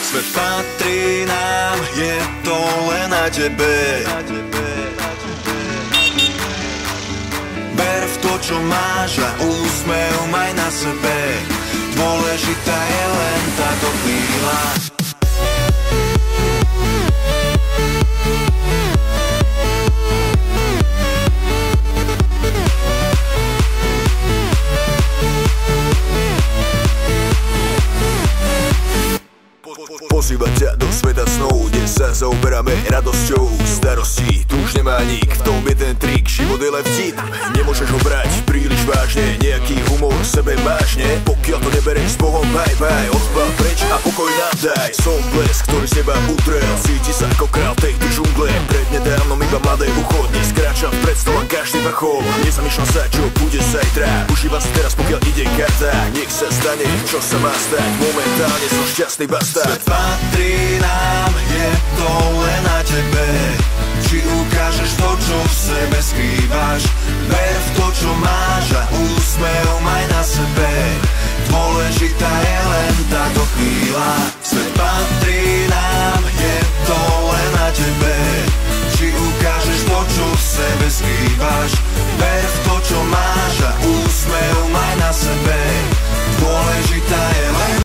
Svet patrí nám, je to len na tebe. Ber v to, čo máš a úsmev maj na sebe. Dôležitá je len táto chvíľa. Pozýva ťa do sveta snov, kde sa zaoberáme radosťou. Starostí tu už nemá nik, v tom je ten trik, život je len vtip. Nemôžeš ho brať príliš vážne, nejaký humor sebe vážne. Pokiaľ to nebereš s Bohom, bye bye, odpad preč a pokoj nám daj. Som blesk, ktorý z teba utrel, cíti sa ako král tejto džungle. Prednedávnom iba mladé ucho, dnes kráčam vpred, stola každý vrchol. Nezamýšľam sa, čo bude zajtra, užíva sa teraz, pokiaľ ide karta. Nech sa stane, čo sa má stať, momentálne som šťastný bastard. Patrí nám, je to len na tebe. Či ukážeš to, čo v sebe skrývaš. Ver v to, čo máš